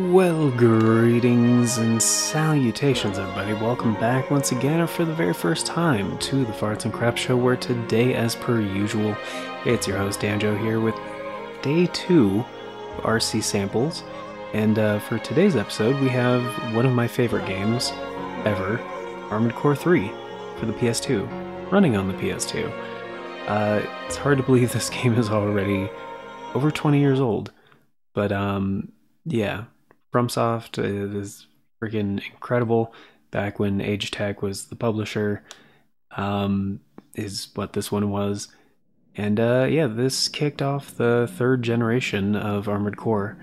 Well, greetings and salutations, everybody. Welcome back once again, or for the very first time, to the Farts and Crap Show, where today, as per usual, it's your host, Danjo, here with day 2 of RC Samples. And for today's episode, we have one of my favorite games ever, Armored Core 3 for the PS2, running on the PS2. It's hard to believe this game is already over 20 years old, but yeah. FromSoft is freaking incredible. Back when Age Tech was the publisher, is what this one was. And yeah, this kicked off the third generation of Armored Core.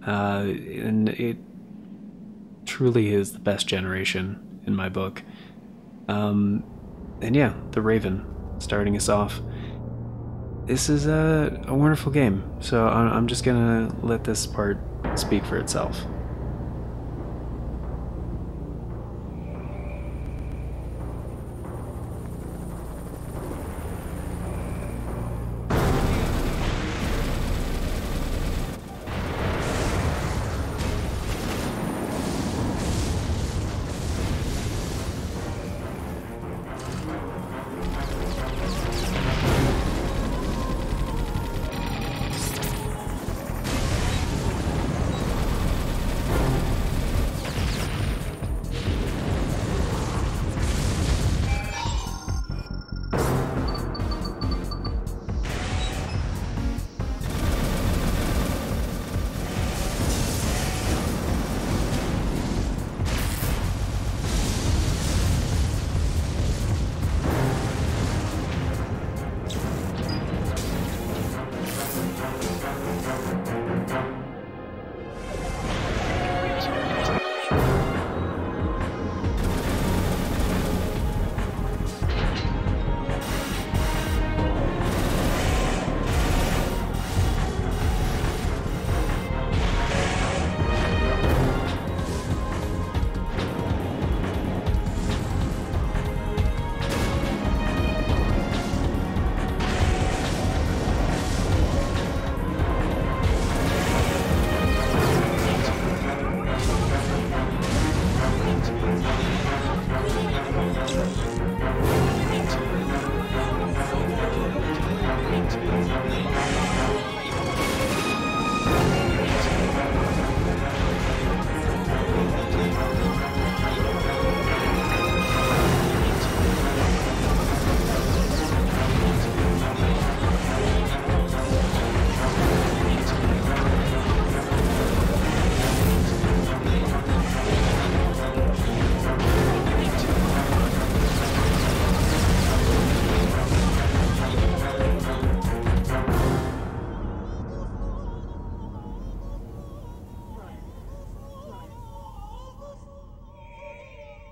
And it truly is the best generation in my book. And yeah, the Raven starting us off. This is a wonderful game, so I'm just gonna let this part speak for itself.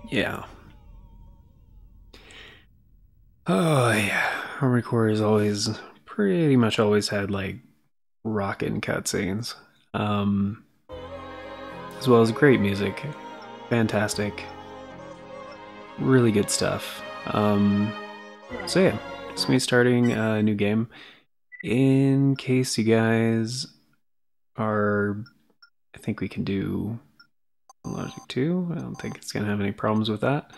Yeah. Oh yeah. Armored Core has always pretty much always had like rockin' cutscenes. As well as great music. Fantastic. Really good stuff. So yeah, just me starting a new game. In case you guys are, I think we can do Logic 2. I don't think it's gonna have any problems with that.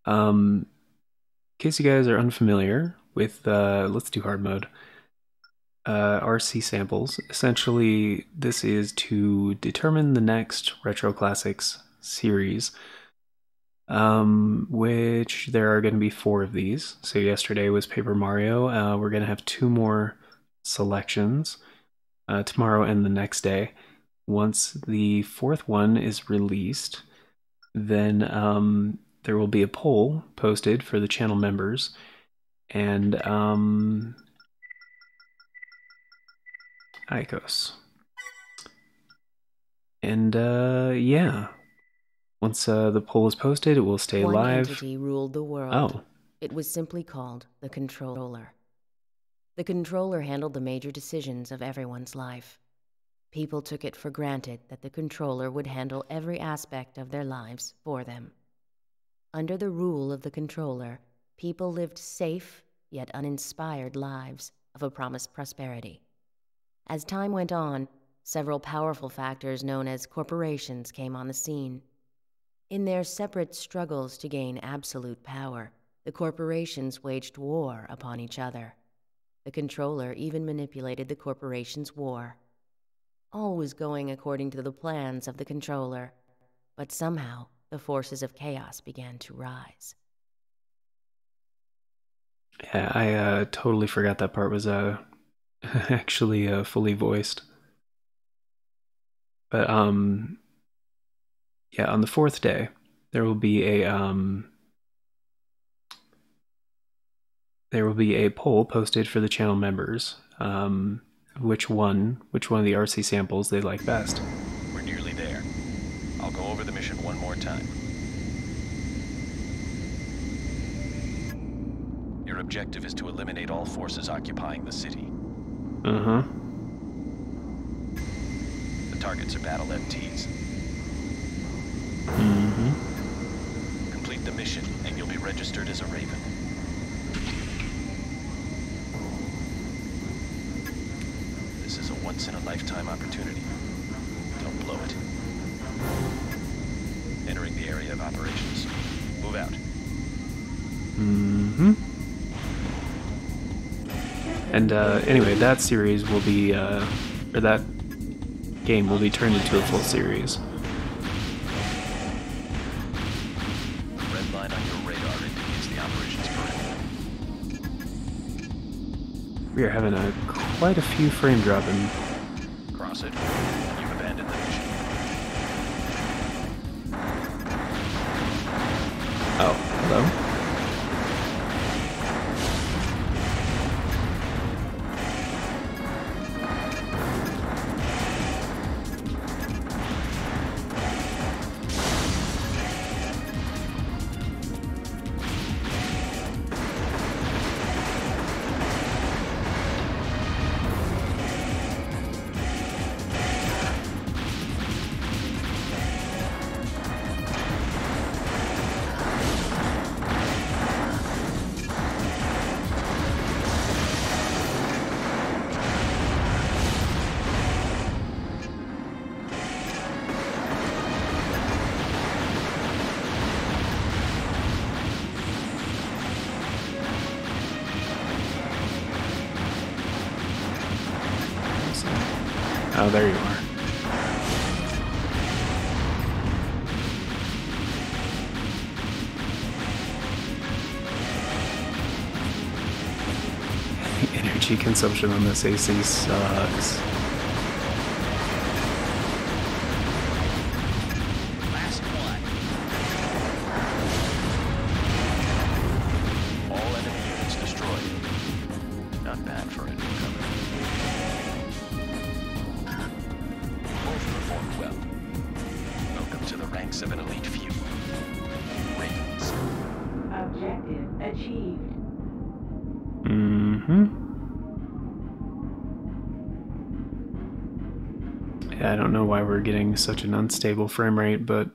In case you guys are unfamiliar with, let's do hard mode. RC samples. Essentially, this is to determine the next Retro Classics series, which there are going to be 4 of these. So yesterday was Paper Mario. We're going to have 2 more selections tomorrow and the next day. Once the 4th one is released, then there will be a poll posted for the channel members, and Icos. And yeah, once the poll is posted, it will stay One live. entity ruled the world. Oh. It was simply called the Controller. The Controller handled the major decisions of everyone's life. People took it for granted that the Controller would handle every aspect of their lives for them. Under the rule of the Controller, people lived safe yet uninspired lives of a promised prosperity. As time went on, several powerful factors known as corporations came on the scene. In their separate struggles to gain absolute power, the corporations waged war upon each other. The controller even manipulated the corporation's war. All was going according to the plans of the controller, but somehow the forces of chaos began to rise. Yeah, I totally forgot that part was actually fully voiced. But yeah, on the fourth day, there will be a poll posted for the channel members. Which one of the RC samples they like best. We're nearly there. I'll go over the mission one more time. Your objective is to eliminate all forces occupying the city. Uh-huh. The targets are battle MTs. Mm-hmm. Complete the mission, and you'll be registered as a Raven. This is a once-in-a-lifetime opportunity. Don't blow it. Entering the area of operations. Move out. Mm-hmm. And anyway, that series will be, or that game will be turned into a full series. The red line on your radar indicates the operations perimeter. We are having quite a few frame dropping. Cross it. You've abandoned the mission. Oh, hello? Oh, there you are. The energy consumption on this AC sucks. Last one. All enemy units destroyed. Not bad for a newcomer. Both performed well. Welcome to the ranks of an elite few. Ravens. Objective achieved. Mm-hmm. Yeah, I don't know why we're getting such an unstable frame rate, but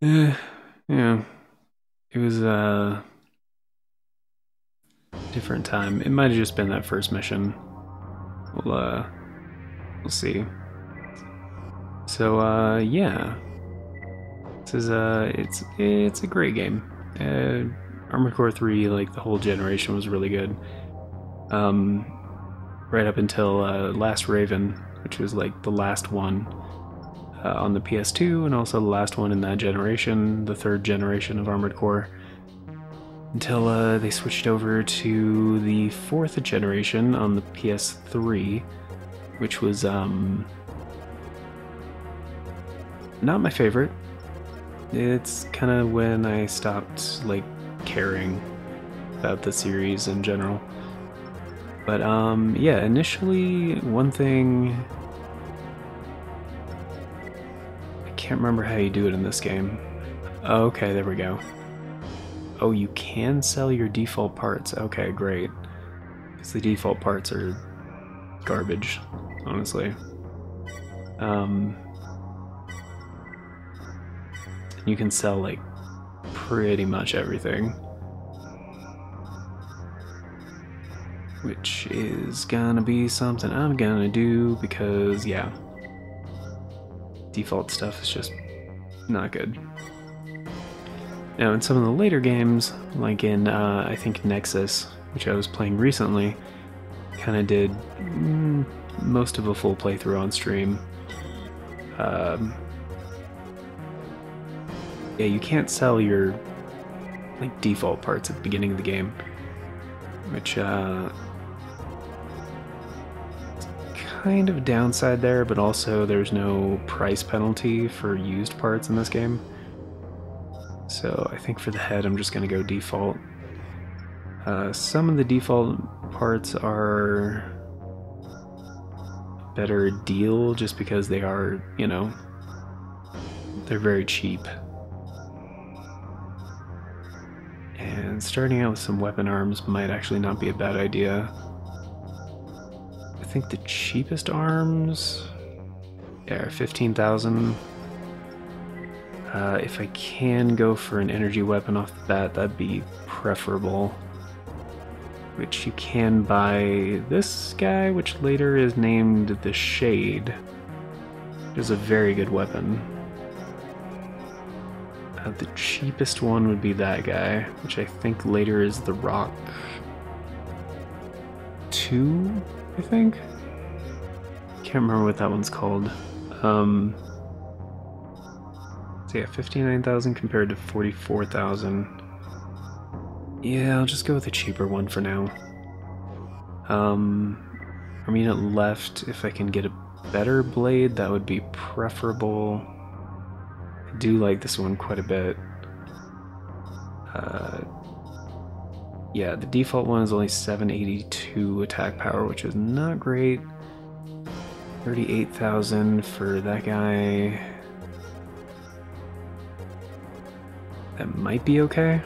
yeah, it was a different time. It might have just been that first mission. We'll see. So yeah, this is it's a great game. Armored Core 3, like the whole generation, was really good. Right up until Last Raven, which was like the last one on the PS2, and also the last one in that generation, the third generation of Armored Core. Until they switched over to the fourth generation on the PS3, which was not my favorite. It's kind of when I stopped like caring about the series in general. But yeah, initially one thing, I can't remember how you do it in this game. Oh, okay, there we go. Oh, you can sell your default parts. Okay, great. Because the default parts are garbage, honestly. You can sell like pretty much everything. which is gonna be something I'm gonna do because, yeah, default stuff is just not good. Now, in some of the later games, like in, I think, Nexus, which I was playing recently, kind of did most of a full playthrough on stream. Yeah, you can't sell your like default parts at the beginning of the game, which kind of a downside there, but also there's no price penalty for used parts in this game. So I think for the head I'm just going to go default. Some of the default parts are a better deal just because they are, you know, they're very cheap. And starting out with some weapon arms might actually not be a bad idea. I think the cheapest arms, yeah, are 15,000. If I can go for an energy weapon off the bat, that'd be preferable. Which you can buy this guy, which later is named the Jade, which is a very good weapon. The cheapest one would be that guy, which I think later is the Rock 2, I think? Can't remember what that one's called. So yeah, 59,000 compared to 44,000. Yeah, I'll just go with the cheaper one for now. I mean, at left, if I can get a better blade, that would be preferable. I do like this one quite a bit. Yeah, the default one is only 782 attack power, which is not great. 38,000 for that guy. That might be okay.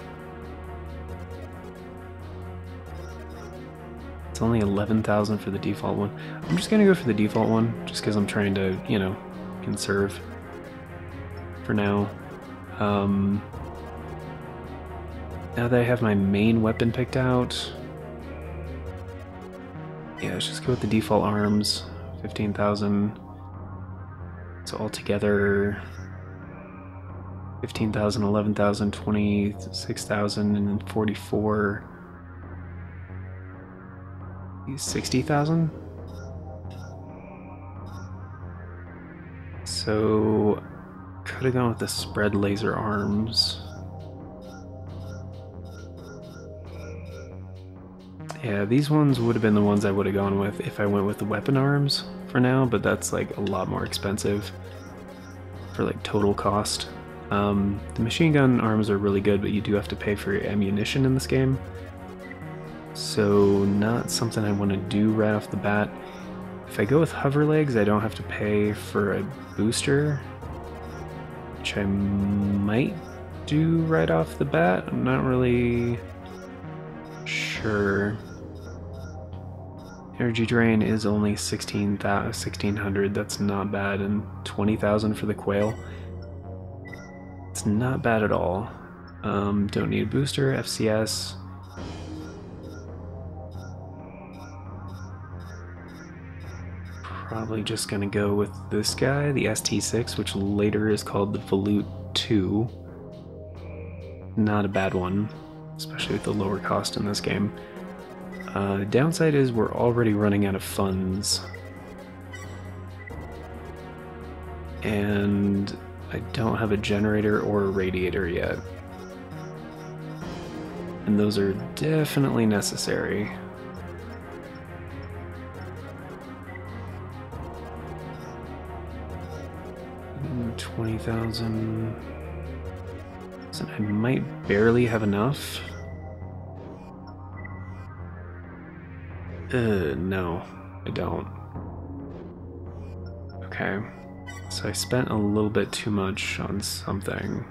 It's only 11,000 for the default one. I'm just gonna go for the default one, just because I'm trying to, you know, conserve for now. Now that I have my main weapon picked out, yeah, let's just go with the default arms. 15,000. So altogether 15,000, 11,000, 26,000, and then 44. 60,000. So could have gone with the spread laser arms. Yeah, these ones would have been the ones I would have gone with if I went with the weapon arms for now, but that's like a lot more expensive for like total cost. The machine gun arms are really good, but you do have to pay for your ammunition in this game. So not something I want to do right off the bat. If I go with hover legs, I don't have to pay for a booster, which I might do right off the bat. I'm not really sure. Energy drain is only 1,600. That's not bad, and 20,000 for the quail. It's not bad at all. Don't need a booster. FCS. Probably just gonna go with this guy, the ST6, which later is called the Volute 2. Not a bad one, especially with the lower cost in this game. The downside is we're already running out of funds. And I don't have a generator or a radiator yet. And those are definitely necessary. 20,000. So I might barely have enough. No, I don't. Okay, so I spent a little bit too much on something.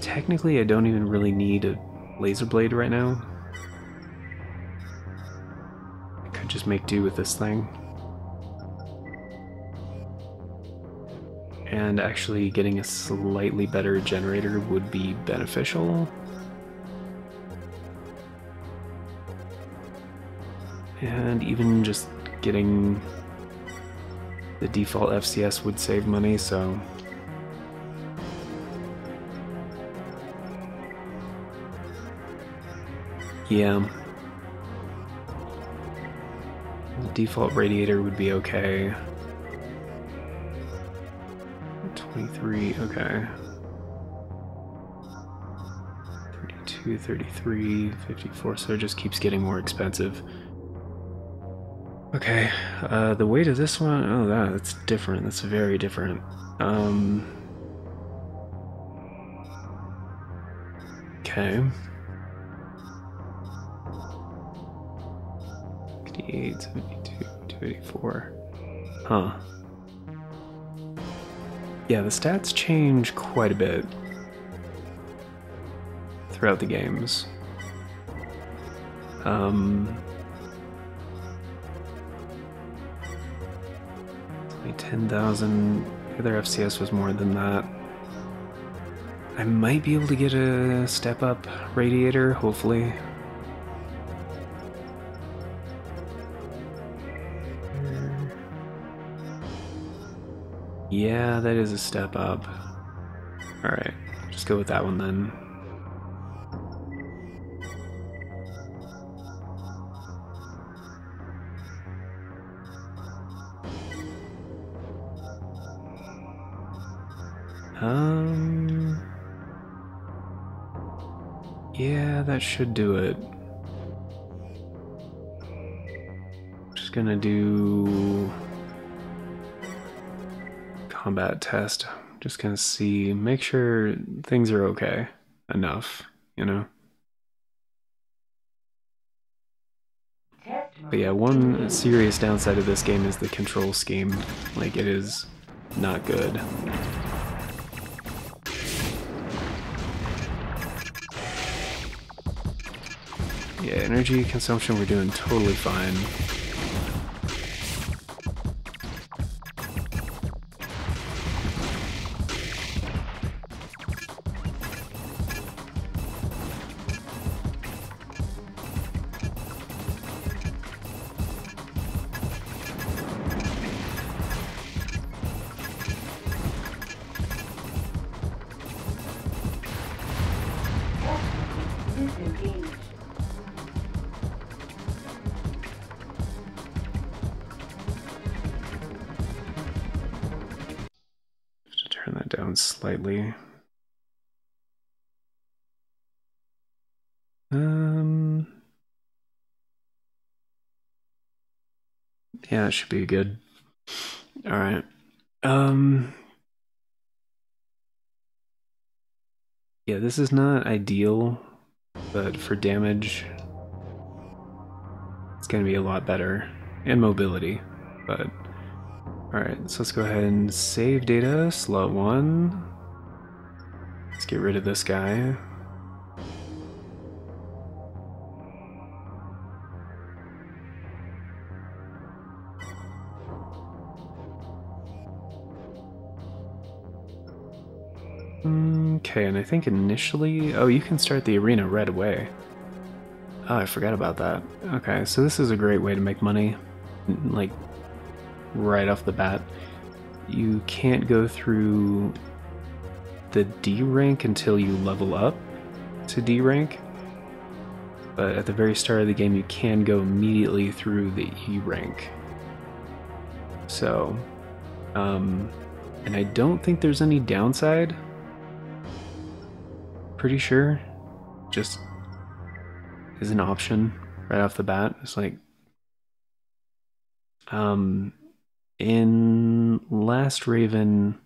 Technically, I don't even really need a laser blade right now. I could just make do with this thing. And actually getting a slightly better generator would be beneficial. And even just getting the default FCS would save money, so... yeah. The default radiator would be okay. 23, okay. 32, 33, 54, so it just keeps getting more expensive. Okay, the weight of this one, oh, that's different. That's very different. Okay. 58, 72, 284. Huh. Yeah, the stats change quite a bit throughout the games. 10,000. The other FCS was more than that. I might be able to get a step-up radiator, hopefully. Yeah, that is a step up. Alright, just go with that one then. Yeah, that should do it. Just gonna do combat test. Just gonna see, make sure things are okay enough, you know? But yeah, one serious downside of this game is the control scheme. Like, it is not good. Yeah, energy consumption, we're doing totally fine. Turn that down slightly. Yeah, it should be good. All right. Yeah, this is not ideal, but for damage, it's gonna be a lot better, and mobility. But all right, so let's go ahead and save data. Slot 1. Let's get rid of this guy. Okay, and I think initially... oh, you can start the arena right away. Oh, I forgot about that. Okay, so this is a great way to make money, like, right off the bat. You can't go through the D rank until you level up to D rank, but at the very start of the game you can go immediately through the E rank. So, and I don't think there's any downside. Pretty sure, just is an option right off the bat. It's like, in Last Raven,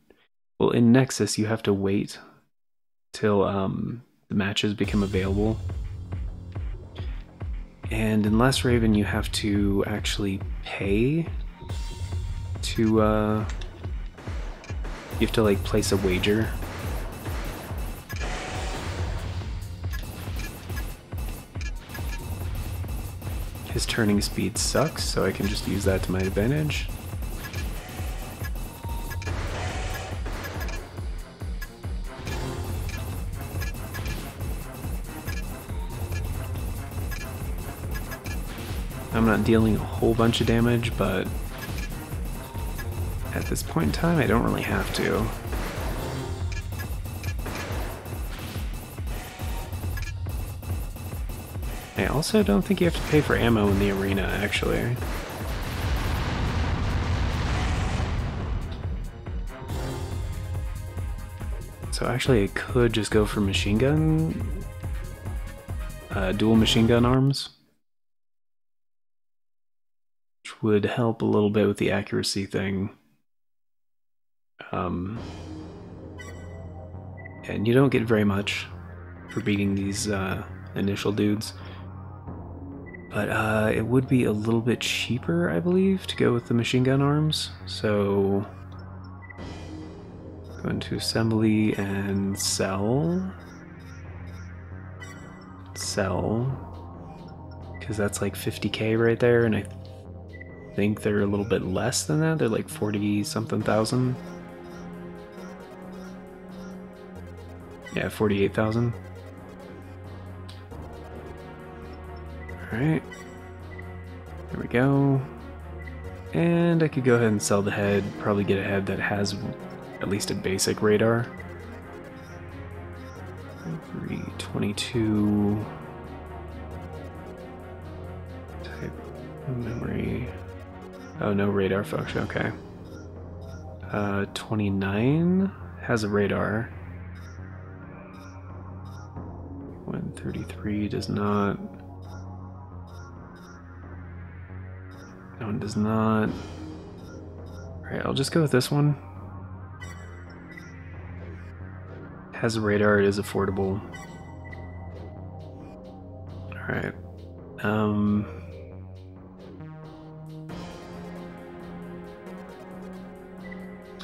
well, in Nexus you have to wait till the matches become available, and in Last Raven you have to actually pay to you have to like place a wager. His turning speed sucks, so I can just use that to my advantage. I'm not dealing a whole bunch of damage, but at this point in time, I don't really have to. I also don't think you have to pay for ammo in the arena, actually. So actually I could just go for machine gun, dual machine gun arms, which would help a little bit with the accuracy thing. And you don't get very much for beating these initial dudes. But it would be a little bit cheaper, I believe, to go with the machine gun arms. So go into assembly and sell. Because that's like 50k right there, and I think they're a little bit less than that. They're like 40 something thousand. Yeah, 48,000. Alright. There we go. And I could go ahead and sell the head, probably get a head that has at least a basic radar. 322 type memory. Oh, no radar function, okay. 29 has a radar. 133 does not. That one does not. Alright, I'll just go with this one. Has a radar, it is affordable. Alright.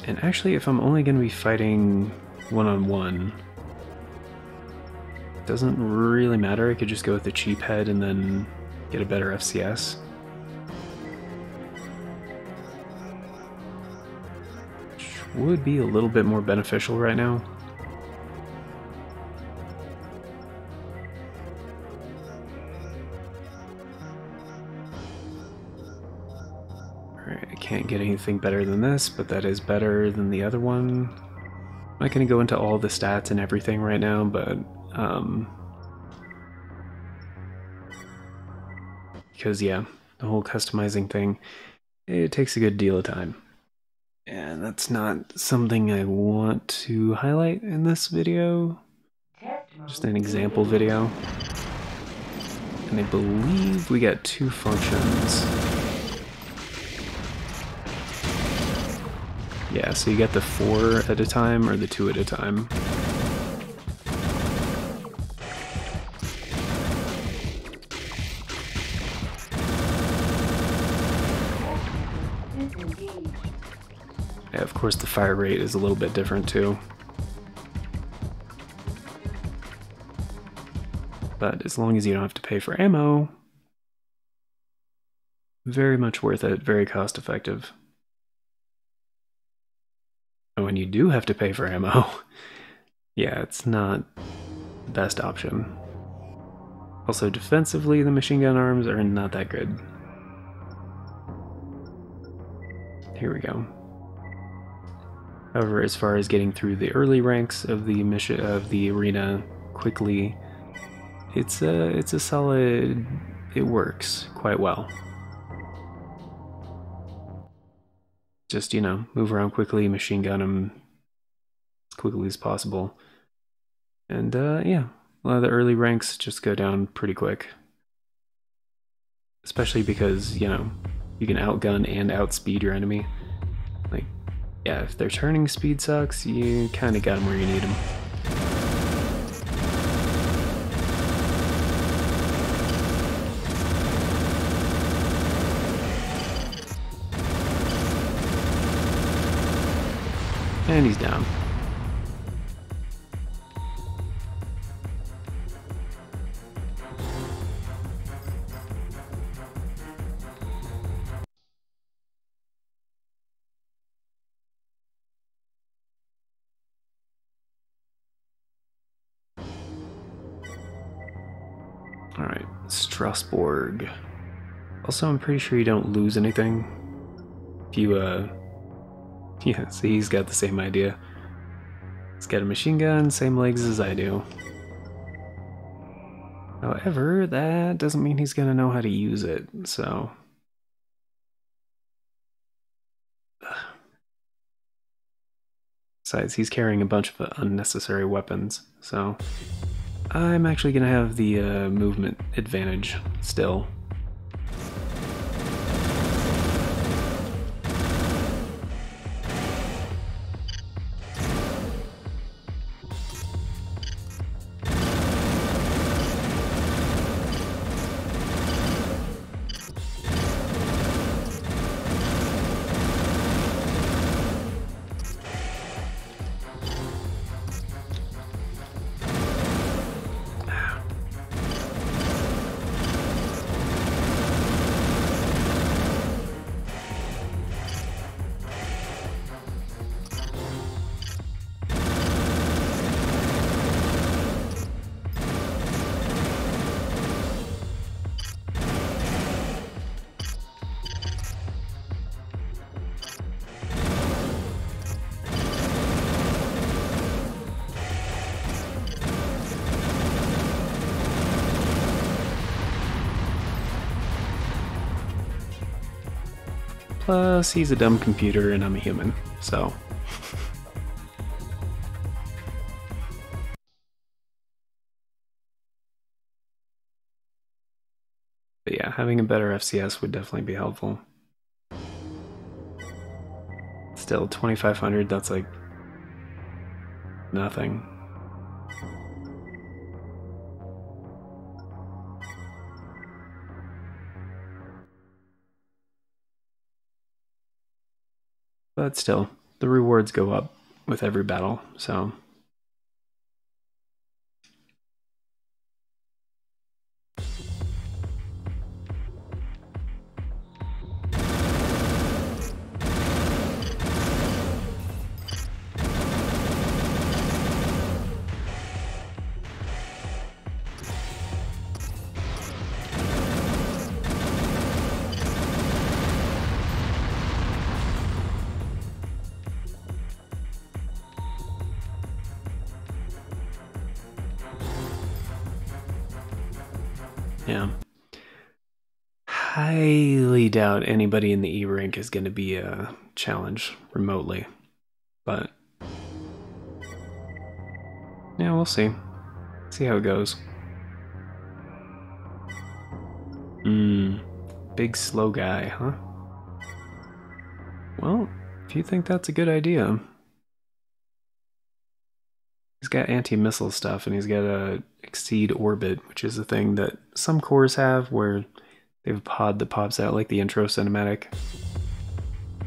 And actually, if I'm only going to be fighting one-on-one, it doesn't really matter. I could just go with the cheap head and then get a better FCS. Which would be a little bit more beneficial right now. Alright, I can't get anything better than this, but that is better than the other one. I'm not going to go into all the stats and everything right now, but because yeah, the whole customizing thing, it takes a good deal of time. And that's not something I want to highlight in this video. Just an example video. And I believe we got 2 functions. Yeah, so you get the 4 at a time or the 2 at a time. Yeah, of course the fire rate is a little bit different too. But as long as you don't have to pay for ammo, very much worth it, very cost effective. And when you do have to pay for ammo, yeah, it's not the best option. Also, defensively, the machine gun arms are not that good. Here we go. However, as far as getting through the early ranks of the arena quickly, it's a solid. It works quite well. Just, you know, move around quickly, machine gun them as quickly as possible, and yeah, a lot of the early ranks just go down pretty quick. Especially because, you know, you can outgun and outspeed your enemy. Like, yeah, if their turning speed sucks, you kind of got them where you need them. And he's down. Alright, Strasbourg. Also, I'm pretty sure you don't lose anything if you, yeah, see, he's got the same idea. He's got a machine gun, same legs as I do. However, that doesn't mean he's gonna know how to use it, so... Besides, he's carrying a bunch of unnecessary weapons, so... I'm actually gonna have the movement advantage still. Plus, he's a dumb computer and I'm a human, so... But yeah, having a better FCS would definitely be helpful. Still, 2500, that's like... nothing. But still, the rewards go up with every battle, so... Yeah. Highly doubt anybody in the E rank is going to be a challenge remotely, but yeah, we'll see. See how it goes. Big slow guy, huh? Well, if you think that's a good idea. He's got anti-missile stuff, and he's got a exceed orbit, which is a thing that some cores have, where they have a pod that pops out, like the intro cinematic.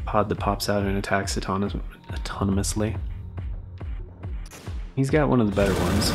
Pod that pops out and attacks autonomously. He's got one of the better ones.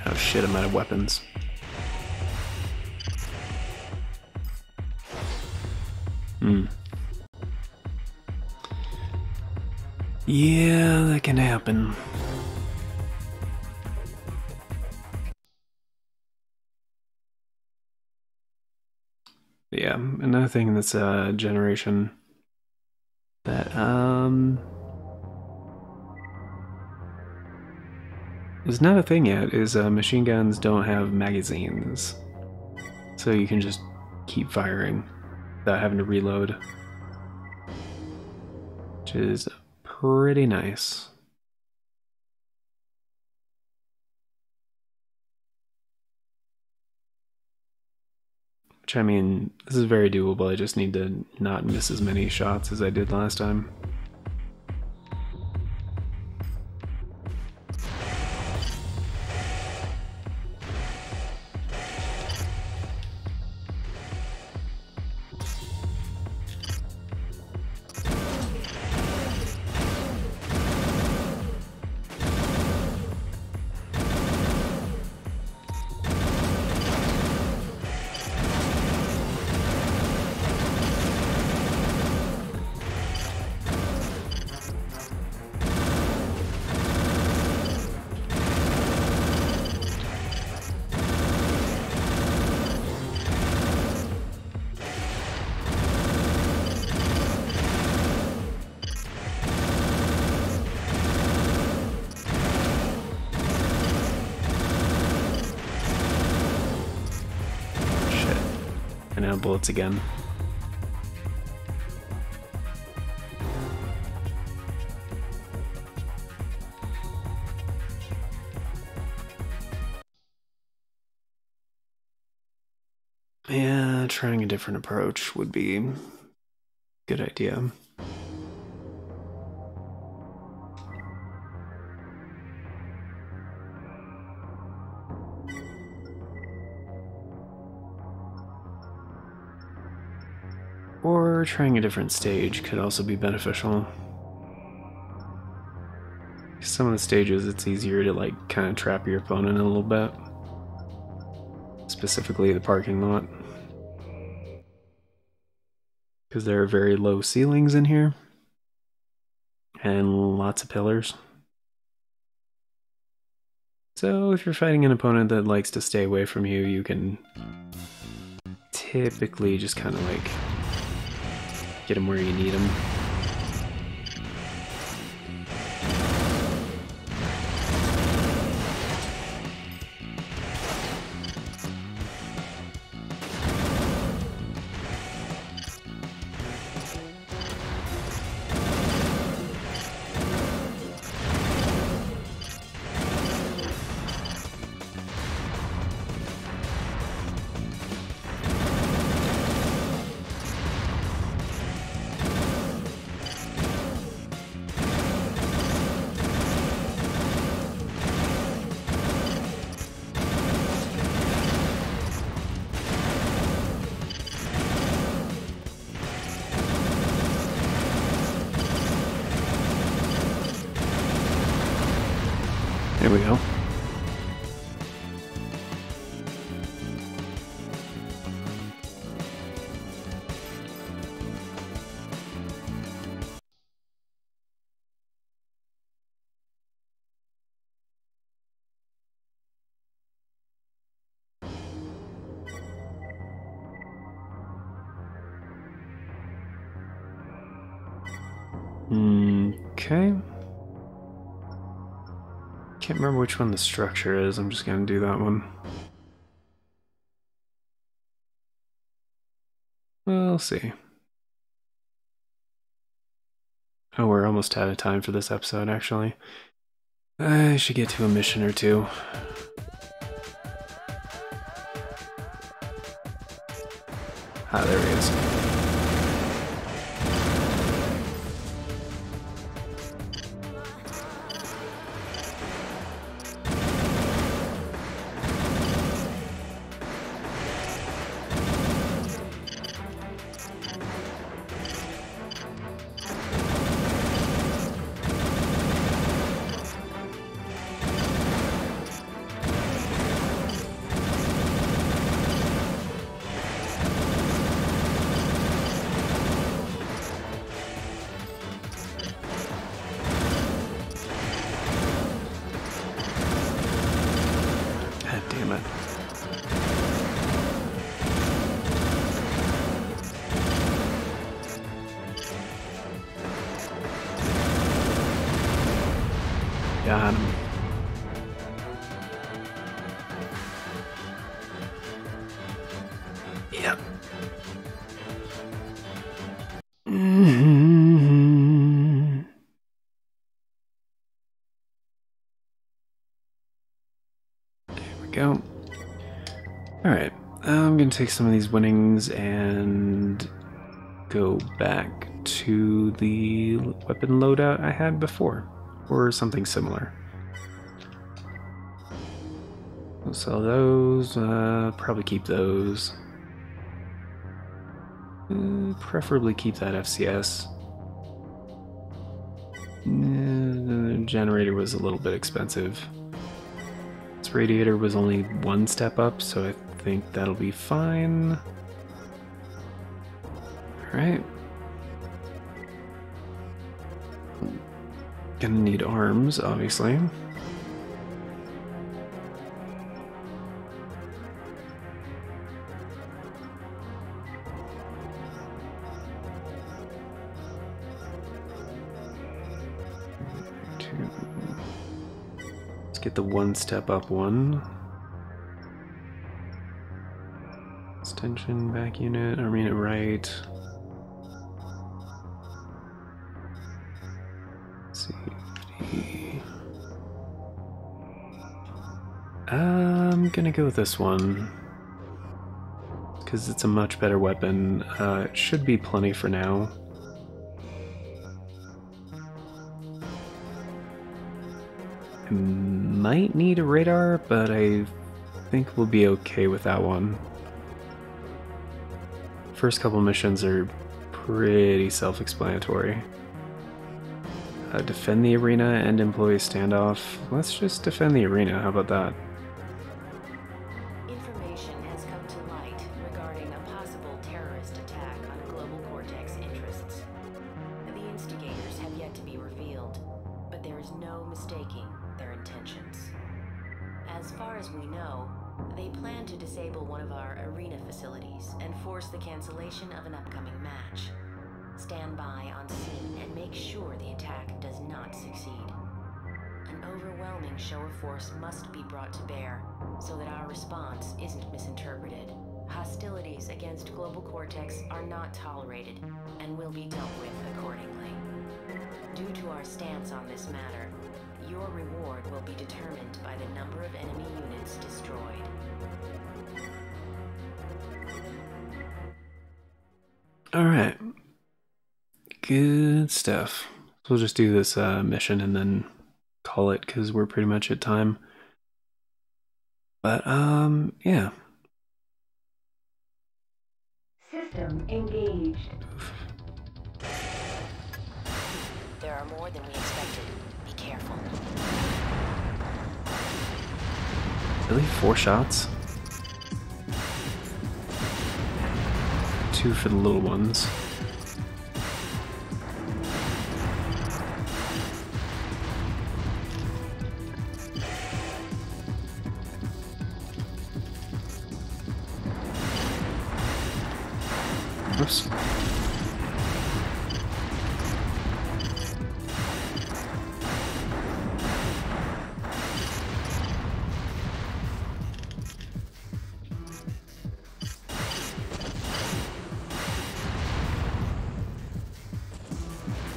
Oh shit, I'm out of weapons. Yeah, that can happen. Yeah, another thing that's a generation that is not a thing yet is machine guns don't have magazines, so you can just keep firing without having to reload, which is pretty nice. Which, I mean, this is very doable. I just need to not miss as many shots as I did last time. out of bullets again. Yeah, trying a different approach would be a good idea. Or trying a different stage could also be beneficial. Some of the stages, it's easier to like kind of trap your opponent a little bit. Specifically the parking lot. Because there are very low ceilings in here. And lots of pillars. So if you're fighting an opponent that likes to stay away from you, you can typically just kind of like get him where you need him. There we go. Okay. Can't remember which one the structure is. I'm just gonna do that one. We'll see. Oh, we're almost out of time for this episode, actually. I should get to a mission or two. Ah, there he is. Damn it. Got him. Yep. Go. Alright, I'm gonna take some of these winnings and go back to the weapon loadout I had before, or something similar. We'll sell those, probably keep those. Preferably keep that FCS. The generator was a little bit expensive. This radiator was only one step up, so I think that'll be fine. Alright. Gonna need arms, obviously. Get the one step up one. Let's Attention, back unit, arena right. Safety. I'm gonna go with this one. Because it's a much better weapon. It should be plenty for now. I might need a radar, but I think we'll be okay with that one. First couple missions are pretty self-explanatory. Defend the arena and employee standoff. Let's just defend the arena, how about that? Information has come to light regarding a possible terrorist attack on Global Cortex interests. The instigators have yet to be revealed, but there is no mistaking their intentions. As far as we know, they plan to disable one of our arena facilities and force the cancellation of an upcoming match. Stand by on scene and make sure the attack does not succeed. An overwhelming show of force must be brought to bear so that our response isn't misinterpreted. Hostilities against Global Cortex are not tolerated and will be dealt with accordingly. Due to our stance on this matter, your reward will be determined by the number of enemy units destroyed. Alright. Good stuff. We'll just do this mission and then call it because we're pretty much at time. But, yeah. System engaged. There are more than we expected. Be careful. Really? 4 shots? 2 for the little ones. Oops.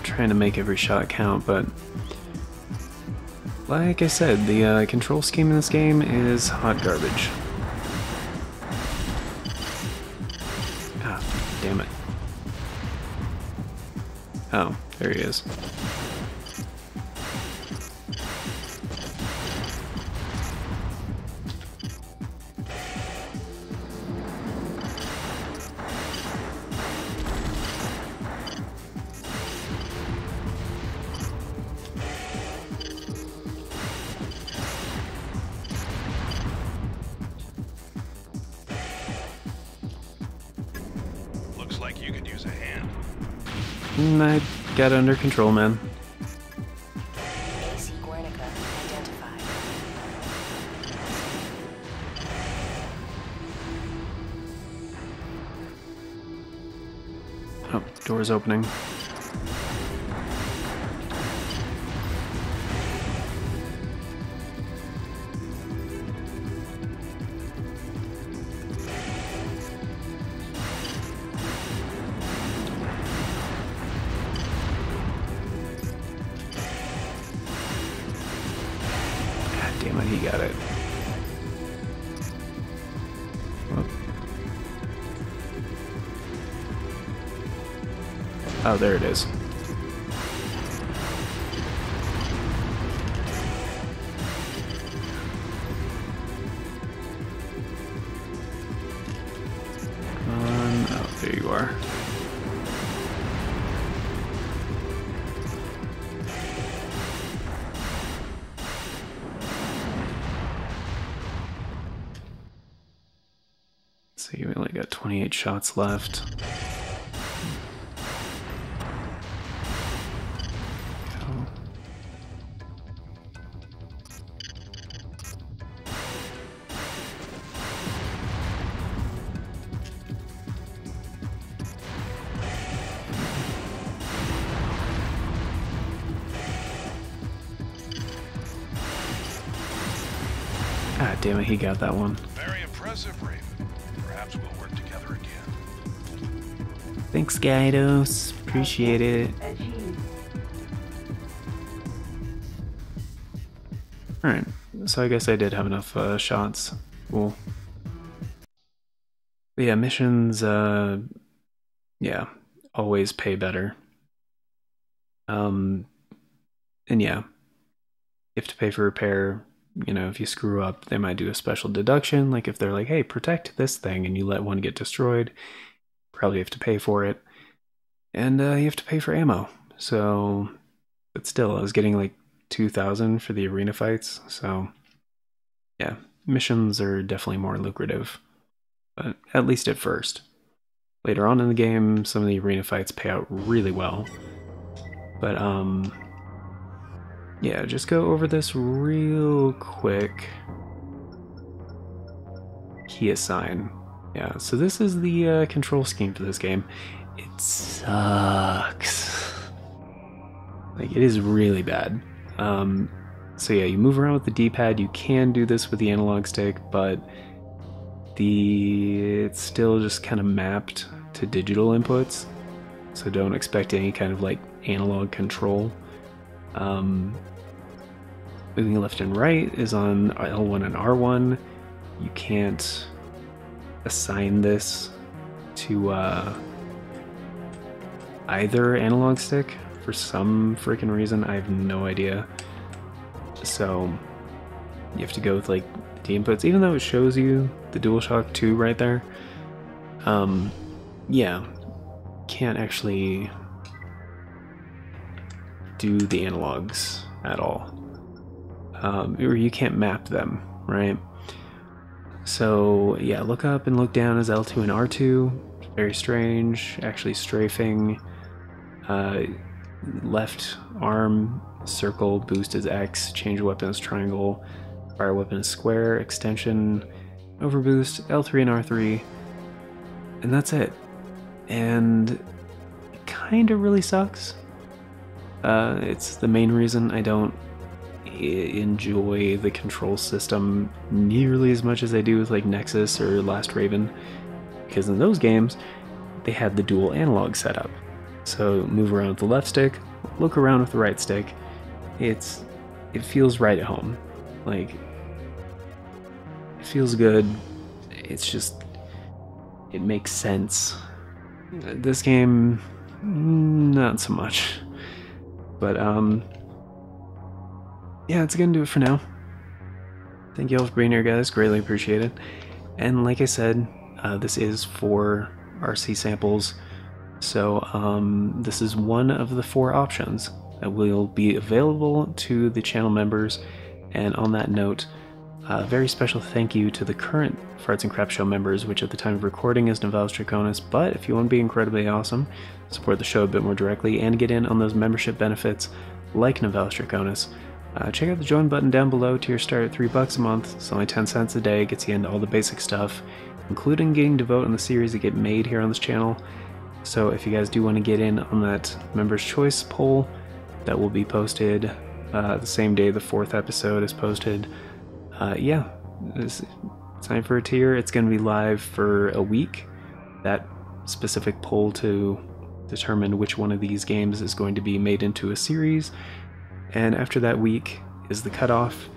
Trying to make every shot count, but like I said, the control scheme in this game is hot garbage. Ah, damn it. Oh, there he is. Looks like you could use a hand. I got it under control, man. AC Guernica identified. Oh, door's opening. Damn it, he got it. Whoop. Oh, there it is. Oh, there you are. So you only got 28 shots left. Go. Ah, damn it, he got that one. Very impressive, Raven. Perhaps we'll work together Thanks, Gydos. Appreciate it. Achieved. Alright, so I guess I did have enough shots. Cool. But yeah, missions, yeah, always pay better. And yeah, you have to pay for repair. You know, if you screw up, they might do a special deduction. Like if they're like, hey, protect this thing, and you let one get destroyed, probably have to pay for it. And you have to pay for ammo. So, but still, I was getting like 2,000 for the arena fights. So, yeah, missions are definitely more lucrative. But at least at first. Later on in the game, some of the arena fights pay out really well. But, yeah, just go over this real quick. Key assign. Yeah, so this is the control scheme for this game. It sucks. Like, it is really bad. So yeah, you move around with the D-pad. You can do this with the analog stick, but it's still just kind of mapped to digital inputs. So don't expect any kind of like analog control. Moving left and right is on L1 and R1. You can't assign this to either analog stick for some freaking reason. I have no idea. So you have to go with like the inputs, even though it shows you the DualShock 2 right there. Yeah, can't actually do the analogs at all. Or you can't map them, right? So yeah, look up and look down is L2 and R2. Very strange. Actually strafing. Left arm circle boost is X. Change weapon is triangle. Fire weapon is square. Extension overboost L3 and R3. And that's it. And it kind of really sucks. It's the main reason I don't enjoy the control system nearly as much as I do with like Nexus or Last Raven, because in those games they had the dual analog setup. So move around with the left stick, look around with the right stick. It feels right at home. Like, it feels good. It's just, it makes sense. This game, not so much. But yeah, that's gonna do it for now. Thank you all for being here, guys. Greatly appreciate it. And like I said, this is for RC samples. So this is one of the 4 options that will be available to the channel members. And on that note, a very special thank you to the current Farts and Crap Show members, which at the time of recording is Novalis Draconis. But if you want to be incredibly awesome, support the show a bit more directly, and get in on those membership benefits like Novalis Draconis, check out the join button down below. Tier start at $3 a month. It's only 10 cents a day. Gets you into all the basic stuff, including getting to vote on the series that get made here on this channel. So if you guys do want to get in on that Members' Choice poll, that will be posted the same day the 4th episode is posted. Yeah, it's time for a tier. It's going to be live for a week. That specific poll to determine which one of these games is going to be made into a series. And after that week is the cutoff.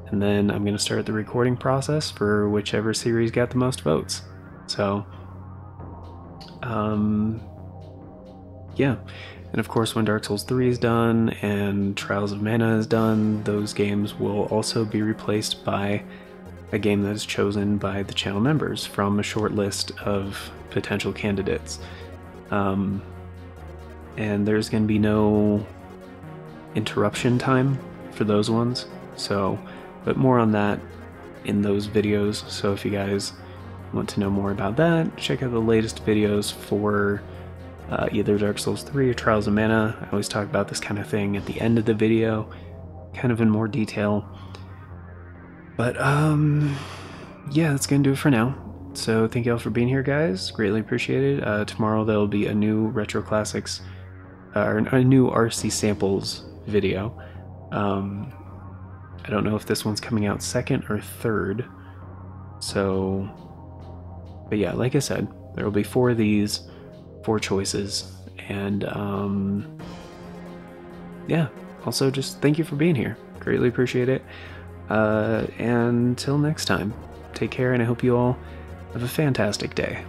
And then I'm going to start the recording process for whichever series got the most votes. So, yeah. And of course, when Dark Souls 3 is done and Trials of Mana is done, those games will also be replaced by a game that is chosen by the channel members from a short list of potential candidates. And there's going to be no interruption time for those ones. So, but more on that in those videos. So if you guys want to know more about that, check out the latest videos for either Dark Souls 3 or Trials of Mana. I always talk about this kind of thing at the end of the video, kind of in more detail. But yeah, that's gonna do it for now. So thank you all for being here, guys. Greatly appreciated. Tomorrow there'll be a new Retro Classics, or a new RC Samples video. I don't know if this one's coming out 2nd or 3rd. So, but yeah, like I said, there will be 4 of these. for choices. And yeah, also just thank you for being here. Greatly appreciate it. And until next time, take care, and I hope you all have a fantastic day.